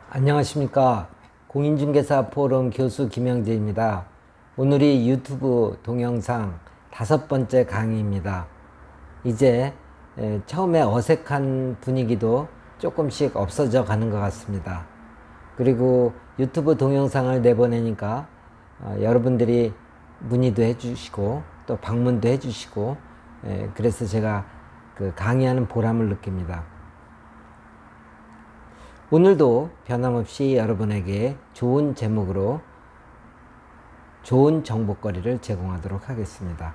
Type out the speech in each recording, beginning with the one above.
안녕하십니까. 공인중개사 포럼 교수 김영재입니다. 오늘이 유튜브 동영상 5번째 강의입니다. 이제 처음에 어색한 분위기도 조금씩 없어져 가는 것 같습니다. 그리고 유튜브 동영상을 내보내니까 여러분들이 문의도 해주시고 또 방문도 해주시고 그래서 제가 그 강의하는 보람을 느낍니다. 오늘도 변함없이 여러분에게 좋은 제목으로 좋은 정보거리를 제공하도록 하겠습니다.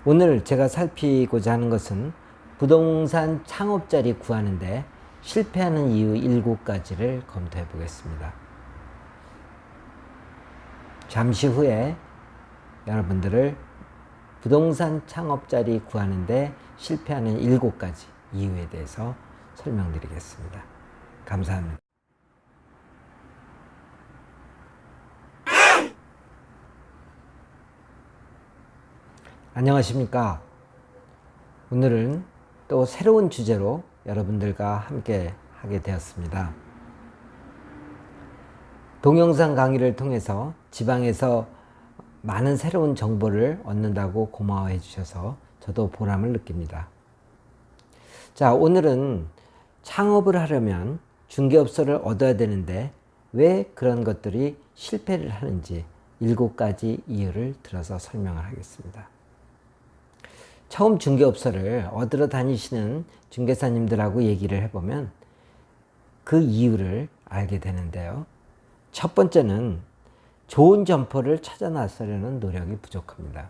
오늘 제가 살피고자 하는 것은 부동산 창업자리 구하는데 실패하는 이유 7가지를 검토해 보겠습니다. 잠시 후에 여러분들을 부동산 창업자리 구하는데 실패하는 7가지 이유에 대해서 설명드리겠습니다. 감사합니다. 안녕하십니까. 오늘은 또 새로운 주제로 여러분들과 함께 하게 되었습니다. 동영상 강의를 통해서 지방에서 많은 새로운 정보를 얻는다고 고마워해 주셔서 저도 보람을 느낍니다. 자, 오늘은 창업을 하려면 중개업소를 얻어야 되는데 왜 그런 것들이 실패를 하는지 7가지 이유를 들어서 설명을 하겠습니다. 처음 중개업소를 얻으러 다니시는 중개사님들하고 얘기를 해보면 그 이유를 알게 되는데요. 첫 번째는 좋은 점포를 찾아 나서려는 노력이 부족합니다.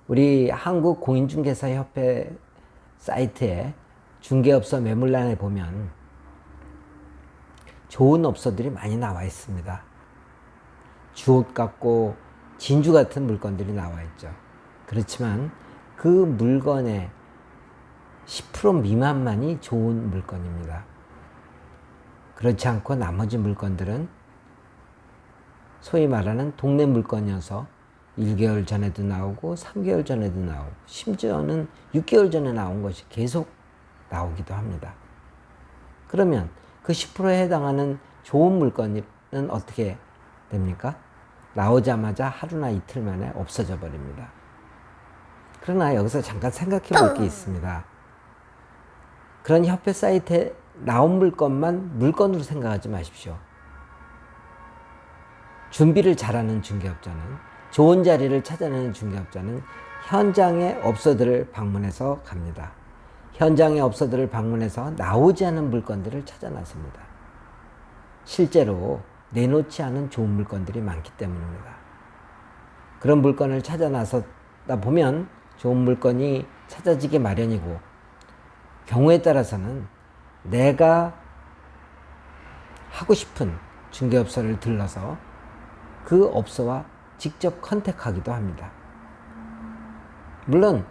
우리 한국공인중개사협회 사이트에 중개업소 매물란에 보면 좋은 업소들이 많이 나와 있습니다. 주옷 같고 진주 같은 물건들이 나와 있죠. 그렇지만 그 물건의 10% 미만만이 좋은 물건입니다. 그렇지 않고 나머지 물건들은 소위 말하는 동네 물건이어서 1개월 전에도 나오고 3개월 전에도 나오고 심지어는 6개월 전에 나온 것이 계속 나오기도 합니다. 그러면 그 10%에 해당하는 좋은 물건은 어떻게 됩니까? 나오자마자 하루나 이틀 만에 없어져 버립니다. 그러나 여기서 잠깐 생각해 볼 게 있습니다. 그런 협회 사이트에 나온 물건만 물건으로 생각하지 마십시오. 준비를 잘하는 중개업자는, 좋은 자리를 찾아내는 중개업자는 현장의 업소들을 방문해서 갑니다. 현장의 업소들을 방문해서 나오지 않은 물건들을 찾아 나섭니다. 실제로 내놓지 않은 좋은 물건들이 많기 때문입니다. 그런 물건을 찾아 나서다 보면 좋은 물건이 찾아지기 마련이고, 경우에 따라서는 내가 하고 싶은 중개업소를 들러서 그 업소와 직접 컨택하기도 합니다. 물론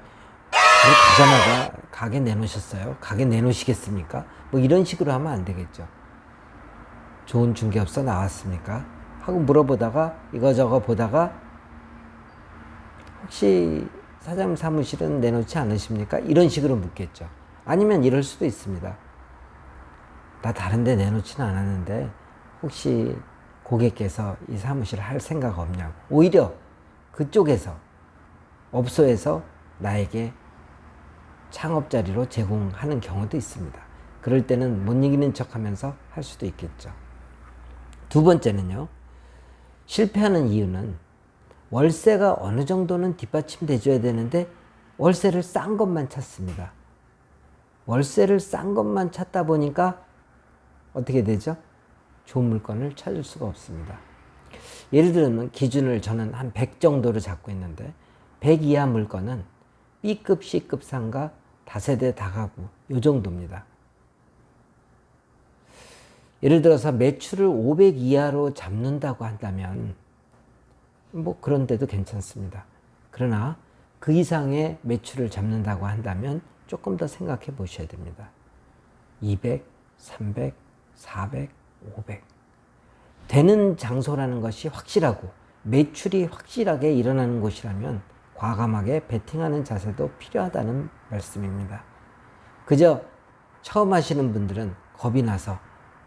가자마자 가게 내놓으셨어요? 가게 내놓으시겠습니까? 뭐 이런 식으로 하면 안 되겠죠. 좋은 중개업소 나왔습니까? 하고 물어보다가 이거저거 보다가 혹시 사장님 사무실은 내놓지 않으십니까? 이런 식으로 묻겠죠. 아니면 이럴 수도 있습니다. 나 다른 데 내놓지는 않았는데 혹시 고객께서 이 사무실을 할 생각 없냐고. 오히려 그쪽에서 업소에서 나에게 창업자리로 제공하는 경우도 있습니다. 그럴 때는 못 이기는 척하면서 할 수도 있겠죠. 두 번째는요. 실패하는 이유는 월세가 어느 정도는 뒷받침돼 줘야 되는데 월세를 싼 것만 찾습니다. 월세를 싼 것만 찾다 보니까 어떻게 되죠? 좋은 물건을 찾을 수가 없습니다. 예를 들면 기준을 저는 한 100 정도로 잡고 있는데 100 이하 물건은 B급, C급 상가, 다세대 다가구 요 정도입니다. 예를 들어서 매출을 500 이하로 잡는다고 한다면 뭐 그런 데도 괜찮습니다. 그러나 그 이상의 매출을 잡는다고 한다면 조금 더 생각해 보셔야 됩니다. 200, 300, 400, 500 되는 장소라는 것이 확실하고 매출이 확실하게 일어나는 곳이라면 과감하게 베팅하는 자세도 필요하다는 말씀입니다. 그저 처음 하시는 분들은 겁이 나서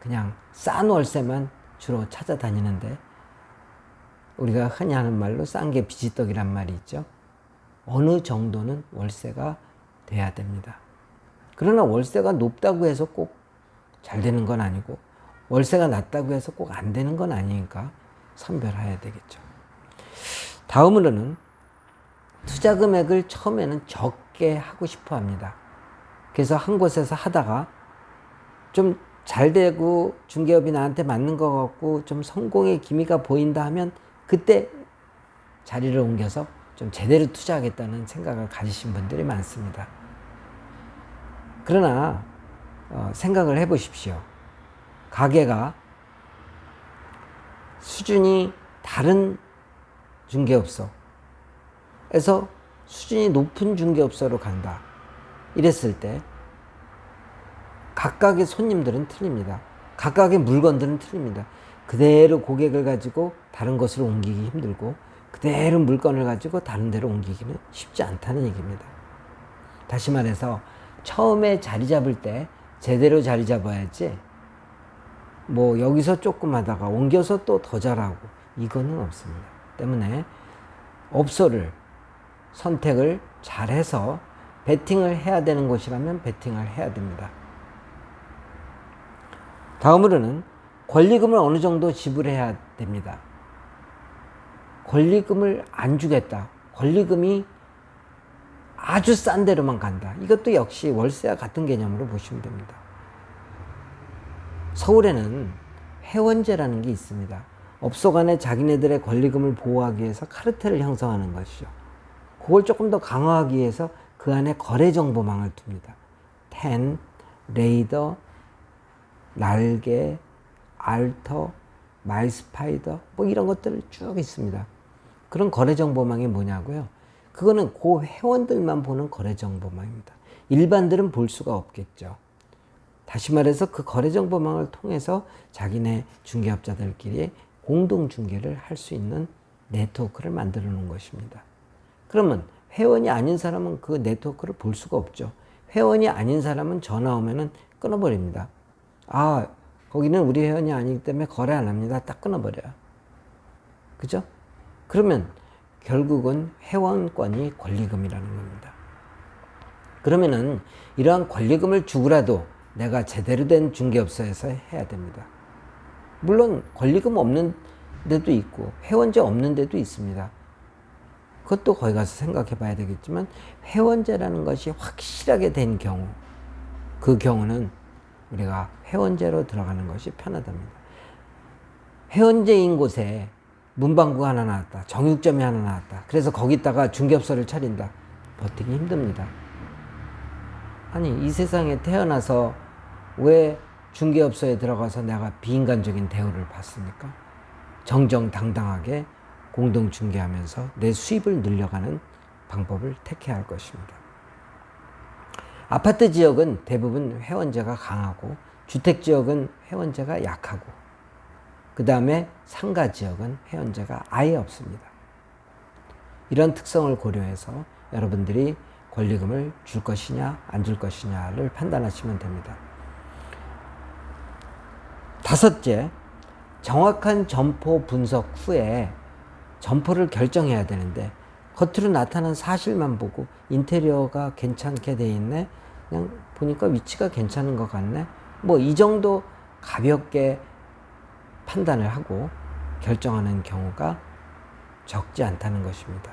그냥 싼 월세만 주로 찾아다니는데, 우리가 흔히 하는 말로 싼 게 비지떡이란 말이 있죠. 어느 정도는 월세가 돼야 됩니다. 그러나 월세가 높다고 해서 꼭 잘 되는 건 아니고, 월세가 낮다고 해서 꼭 안 되는 건 아니니까 선별해야 되겠죠. 다음으로는 투자 금액을 처음에는 적게 하고 싶어 합니다. 그래서 한 곳에서 하다가 좀 잘 되고 중개업이 나한테 맞는 것 같고 좀 성공의 기미가 보인다 하면 그때 자리를 옮겨서 좀 제대로 투자하겠다는 생각을 가지신 분들이 많습니다. 그러나 생각을 해보십시오. 가게가 수준이 다른 중개업소에서 수준이 높은 중개업소로 간다. 이랬을 때 각각의 손님들은 틀립니다. 각각의 물건들은 틀립니다. 그대로 고객을 가지고 다른 곳으로 옮기기 힘들고 그대로 물건을 가지고 다른 데로 옮기기는 쉽지 않다는 얘기입니다. 다시 말해서 처음에 자리 잡을 때 제대로 자리 잡아야지 뭐 여기서 조금 하다가 옮겨서 또 더 잘하고 이거는 없습니다. 때문에 업소를 선택을 잘해서 베팅을 해야 되는 곳이라면 베팅을 해야 됩니다. 다음으로는 권리금을 어느 정도 지불해야 됩니다. 권리금을 안 주겠다. 권리금이 아주 싼 데로만 간다. 이것도 역시 월세와 같은 개념으로 보시면 됩니다. 서울에는 회원제라는 게 있습니다. 업소 간에 자기네들의 권리금을 보호하기 위해서 카르텔을 형성하는 것이죠. 그걸 조금 더 강화하기 위해서 그 안에 거래 정보망을 둡니다. 텐, 레이더, 날개, 알터, 마이스파이더 뭐 이런 것들을 쭉 있습니다. 그런 거래 정보망이 뭐냐고요? 그거는 그 회원들만 보는 거래 정보망입니다. 일반들은 볼 수가 없겠죠. 다시 말해서 그 거래 정보망을 통해서 자기네 중개업자들끼리 공동 중개를 할 수 있는 네트워크를 만들어 놓은 것입니다. 그러면 회원이 아닌 사람은 그 네트워크를 볼 수가 없죠. 회원이 아닌 사람은 전화 오면은 끊어버립니다. 아, 거기는 우리 회원이 아니기 때문에 거래 안 합니다. 딱 끊어버려요. 그죠? 그러면 결국은 회원권이 권리금이라는 겁니다. 그러면은 이러한 권리금을 주고라도 내가 제대로 된 중개업소에서 해야 됩니다. 물론 권리금 없는 데도 있고 회원제 없는 데도 있습니다. 그것도 거기 가서 생각해 봐야 되겠지만 회원제라는 것이 확실하게 된 경우, 그 경우는 우리가 회원제로 들어가는 것이 편하답니다. 회원제인 곳에 문방구가 하나 나왔다. 정육점이 하나 나왔다. 그래서 거기다가 중개업소를 차린다. 버티기 힘듭니다. 아니, 이 세상에 태어나서 왜 중개업소에 들어가서 내가 비인간적인 대우를 받습니까? 정정당당하게 공동 중개하면서 내 수입을 늘려가는 방법을 택해야 할 것입니다. 아파트 지역은 대부분 회원제가 강하고 주택 지역은 회원제가 약하고 그 다음에 상가 지역은 회원제가 아예 없습니다. 이런 특성을 고려해서 여러분들이 권리금을 줄 것이냐 안 줄 것이냐를 판단하시면 됩니다. 다섯째, 정확한 점포 분석 후에 점포를 결정해야 되는데 겉으로 나타난 사실만 보고 인테리어가 괜찮게 돼 있네, 그냥 보니까 위치가 괜찮은 것 같네, 뭐 이 정도 가볍게 판단을 하고 결정하는 경우가 적지 않다는 것입니다.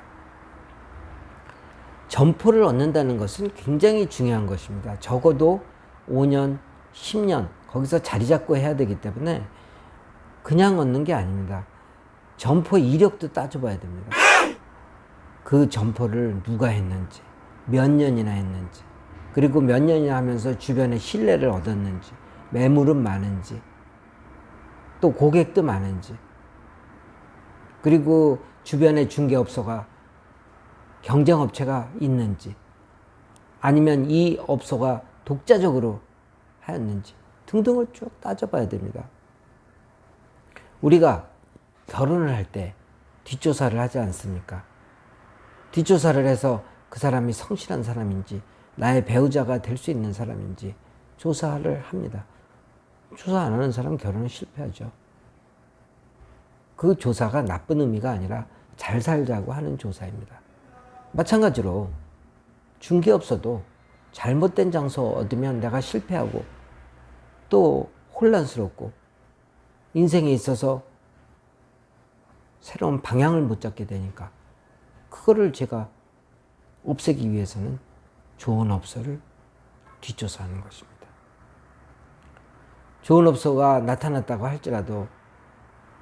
점포를 얻는다는 것은 굉장히 중요한 것입니다. 적어도 5년, 10년 거기서 자리 잡고 해야 되기 때문에 그냥 얻는 게 아닙니다. 점포 이력도 따져봐야 됩니다. 그 점포를 누가 했는지, 몇 년이나 했는지, 그리고 몇 년이나 하면서 주변에 신뢰를 얻었는지, 매물은 많은지, 또 고객도 많은지, 그리고 주변에 중개업소가 경쟁업체가 있는지, 아니면 이 업소가 독자적으로 하였는지 등등을 쭉 따져봐야 됩니다. 우리가 결혼을 할 때 뒷조사를 하지 않습니까? 뒷조사를 해서 그 사람이 성실한 사람인지 나의 배우자가 될 수 있는 사람인지 조사를 합니다. 조사 안 하는 사람 결혼은 실패하죠. 그 조사가 나쁜 의미가 아니라 잘 살자고 하는 조사입니다. 마찬가지로 중개업소도 잘못된 장소 얻으면 내가 실패하고 또 혼란스럽고 인생에 있어서 새로운 방향을 못 잡게 되니까 그거를 제가 없애기 위해서는 좋은 업소를 뒷조사하는 것입니다. 좋은 업소가 나타났다고 할지라도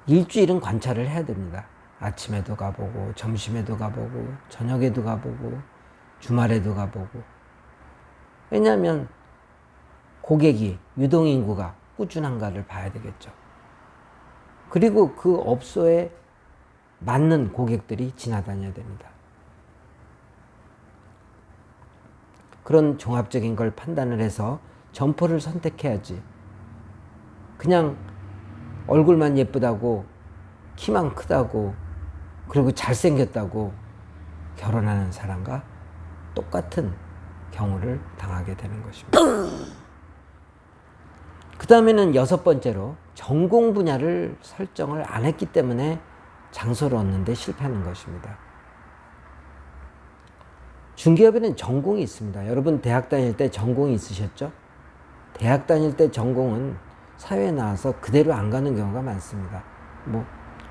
일주일은 관찰을 해야 됩니다. 아침에도 가보고 점심에도 가보고 저녁에도 가보고 주말에도 가보고. 왜냐하면 고객이 유동인구가 꾸준한가를 봐야 되겠죠. 그리고 그 업소에 맞는 고객들이 지나다녀야 됩니다. 그런 종합적인 걸 판단을 해서 점포를 선택해야지 그냥 얼굴만 예쁘다고 키만 크다고 그리고 잘생겼다고 결혼하는 사람과 똑같은 경우를 당하게 되는 것입니다. 그 다음에는 6번째로 전공 분야를 설정을 안 했기 때문에 장소를 얻는 데 실패하는 것입니다. 중개업에는 전공이 있습니다. 여러분 대학 다닐 때 전공이 있으셨죠? 대학 다닐 때 전공은 사회에 나와서 그대로 안 가는 경우가 많습니다.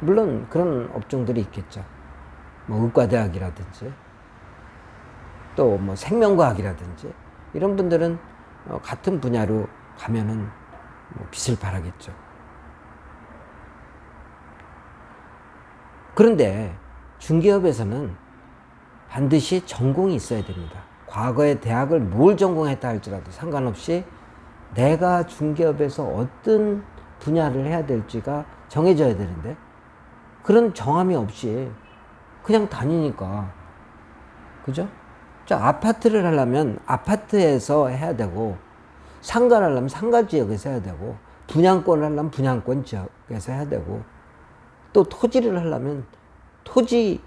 물론 그런 업종들이 있겠죠. 의과대학이라든지 또 생명과학이라든지 이런 분들은 같은 분야로 가면은 빛을 발하겠죠. 그런데 중개업에서는 반드시 전공이 있어야 됩니다. 과거에 대학을 뭘 전공했다 할지라도 상관없이 내가 중개업에서 어떤 분야를 해야 될지가 정해져야 되는데 그런 정함이 없이 그냥 다니니까 그죠? 자, 아파트를 하려면 아파트에서 해야 되고 상가를 하려면 상가 지역에서 해야 되고 분양권을 하려면 분양권 지역에서 해야 되고 또 토지를 하려면 토지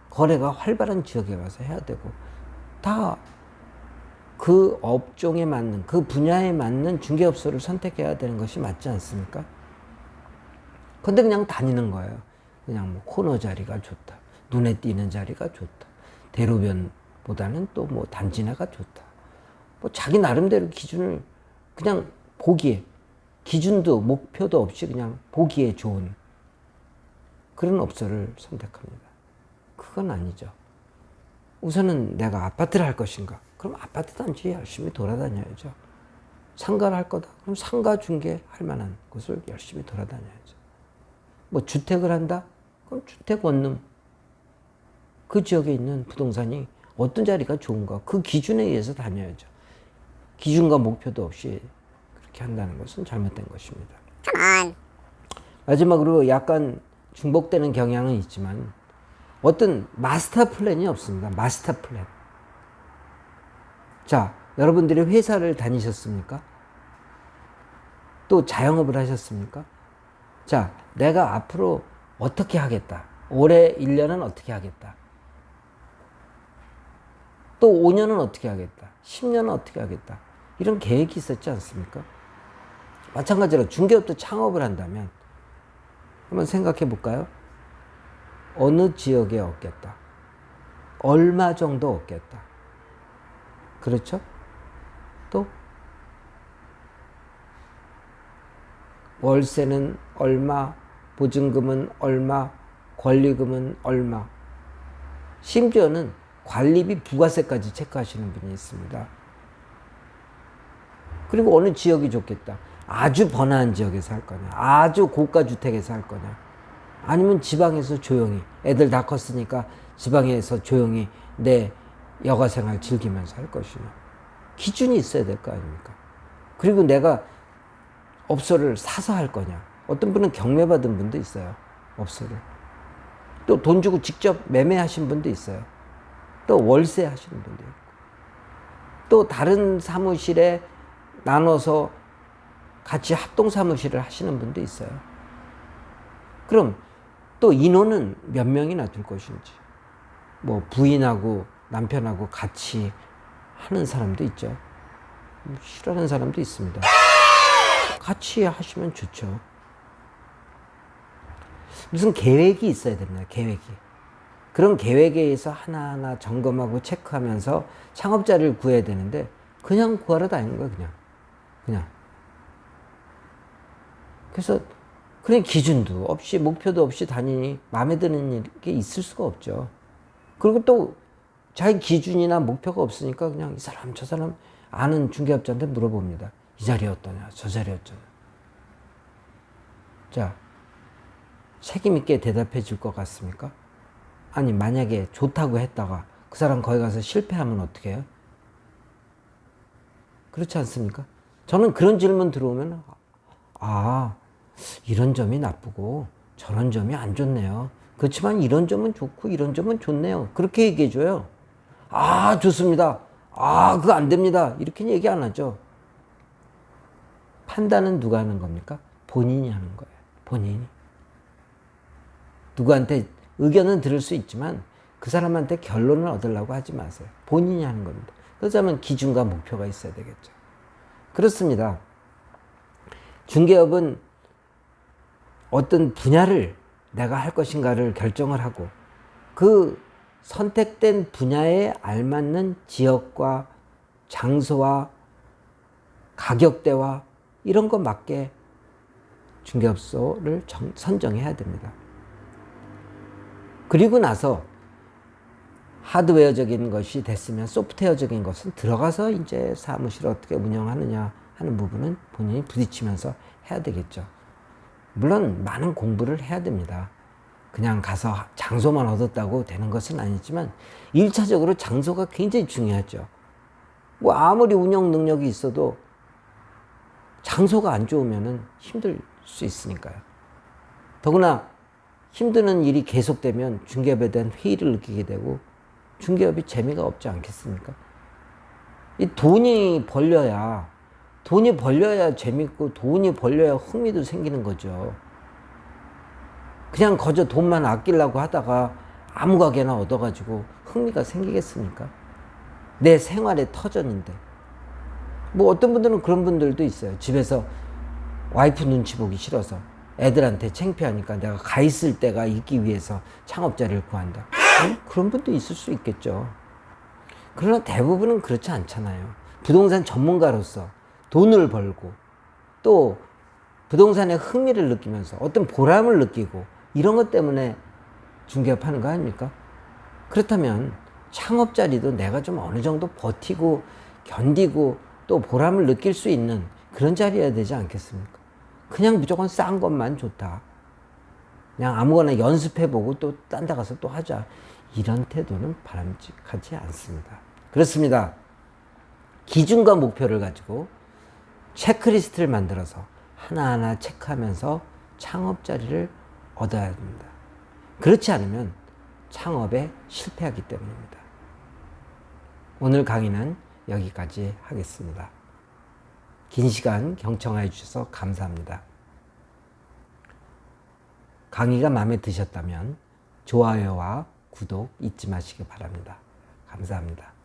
거래가 활발한 지역에 가서 해야 되고 다 그 업종에 맞는 그 분야에 맞는 중개업소를 선택해야 되는 것이 맞지 않습니까? 근데 그냥 다니는 거예요. 그냥 코너 자리가 좋다. 눈에 띄는 자리가 좋다. 대로변보다는 또 단지내가 좋다. 자기 나름대로 기준을 그냥 보기에 기준도 목표도 없이 그냥 보기에 좋은 그런 업소를 선택합니다. 그건 아니죠. 우선은 내가 아파트를 할 것인가? 그럼 아파트 단지 열심히 돌아다녀야죠. 상가를 할 거다? 그럼 상가 중개 할 만한 곳을 열심히 돌아다녀야죠. 주택을 한다? 그럼 주택 원룸 그 지역에 있는 부동산이 어떤 자리가 좋은가? 그 기준에 의해서 다녀야죠. 기준과 목표도 없이 그렇게 한다는 것은 잘못된 것입니다. 마지막으로 약간 중복되는 경향은 있지만 어떤 마스터 플랜이 없습니다. 마스터 플랜. 자, 여러분들이 회사를 다니셨습니까? 또 자영업을 하셨습니까? 자, 내가 앞으로 어떻게 하겠다. 올해 1년은 어떻게 하겠다. 또 5년은 어떻게 하겠다. 10년은 어떻게 하겠다. 이런 계획이 있었지 않습니까? 마찬가지로 중개업도 창업을 한다면 한번 생각해 볼까요? 어느 지역에 얻겠다. 얼마 정도 얻겠다. 그렇죠? 또 월세는 얼마, 보증금은 얼마, 권리금은 얼마. 심지어는 관리비 부가세까지 체크하시는 분이 있습니다. 그리고 어느 지역이 좋겠다. 아주 번화한 지역에서 할 거냐, 아주 고가 주택에서 할 거냐, 아니면 지방에서 조용히 애들 다 컸으니까 지방에서 조용히 내 여가생활 즐기면서 할 것이냐. 기준이 있어야 될 거 아닙니까? 그리고 내가 업소를 사서 할 거냐. 어떤 분은 경매받은 분도 있어요. 업소를. 또 돈 주고 직접 매매하신 분도 있어요. 또 월세 하시는 분도 있고. 또 다른 사무실에 나눠서 같이 합동 사무실을 하시는 분도 있어요. 그럼 또 인원은 몇 명이나 둘 것인지. 부인하고 남편하고 같이 하는 사람도 있죠. 싫어하는 사람도 있습니다. 같이 하시면 좋죠. 무슨 계획이 있어야 됩니다. 계획이. 그런 계획에 의해서 하나하나 점검하고 체크하면서 창업자를 구해야 되는데 그냥 구하러 다니는 거예요. 그냥. 그래서 그냥 기준도 없이 목표도 없이 다니니 마음에 드는 게 있을 수가 없죠. 그리고 또 자기 기준이나 목표가 없으니까 그냥 이 사람 저 사람 아는 중개업자한테 물어봅니다. 이 자리 어떠냐 저 자리 어떠냐. 자, 책임 있게 대답해 줄 것 같습니까? 아니 만약에 좋다고 했다가 그 사람 거기 가서 실패하면 어떻게 해요? 그렇지 않습니까? 저는 그런 질문 들어오면 이런 점이 나쁘고 저런 점이 안 좋네요. 그렇지만 이런 점은 좋고 이런 점은 좋네요. 그렇게 얘기해 줘요. 좋습니다. 그거 안 됩니다. 이렇게는 얘기 안 하죠. 판단은 누가 하는 겁니까? 본인이 하는 거예요. 본인이. 누구한테 의견은 들을 수 있지만 그 사람한테 결론을 얻으려고 하지 마세요. 본인이 하는 겁니다. 그렇다면 기준과 목표가 있어야 되겠죠. 그렇습니다. 중개업은 어떤 분야를 내가 할 것인가를 결정을 하고 그 선택된 분야에 알맞는 지역과 장소와 가격대와 이런 거 맞게 중개업소를 선정해야 됩니다. 그리고 나서 하드웨어적인 것이 됐으면 소프트웨어적인 것은 들어가서 이제 사무실을 어떻게 운영하느냐 하는 부분은 본인이 부딪히면서 해야 되겠죠. 물론 많은 공부를 해야 됩니다. 그냥 가서 장소만 얻었다고 되는 것은 아니지만 1차적으로 장소가 굉장히 중요하죠. 뭐 아무리 운영 능력이 있어도 장소가 안 좋으면 힘들 수 있으니까요. 더구나 힘드는 일이 계속되면 중개업에 대한 회의를 느끼게 되고 중개업이 재미가 없지 않겠습니까? 이 돈이 벌려야 재밌고 돈이 벌려야 흥미도 생기는 거죠. 그냥 거저 돈만 아끼려고 하다가 아무 가게나 얻어가지고 흥미가 생기겠습니까? 내 생활의 터전인데. 뭐 어떤 분들은 그런 분들도 있어요. 집에서 와이프 눈치 보기 싫어서 애들한테 창피하니까 내가 가 있을 때가 있기 위해서 창업자를 구한다. 그런 분도 있을 수 있겠죠. 그러나 대부분은 그렇지 않잖아요. 부동산 전문가로서 돈을 벌고 또 부동산에 흥미를 느끼면서 어떤 보람을 느끼고 이런 것 때문에 중개업 하는 거 아닙니까? 그렇다면 창업자리도 내가 좀 어느 정도 버티고 견디고 또 보람을 느낄 수 있는 그런 자리여야 되지 않겠습니까? 그냥 무조건 싼 것만 좋다. 그냥 아무거나 연습해보고 또 딴 데 가서 또 하자. 이런 태도는 바람직하지 않습니다. 그렇습니다. 기준과 목표를 가지고 체크리스트를 만들어서 하나하나 체크하면서 창업 자리를 얻어야 됩니다. 그렇지 않으면 창업에 실패하기 때문입니다. 오늘 강의는 여기까지 하겠습니다. 긴 시간 경청해 주셔서 감사합니다. 강의가 마음에 드셨다면 좋아요와 구독 잊지 마시기 바랍니다. 감사합니다.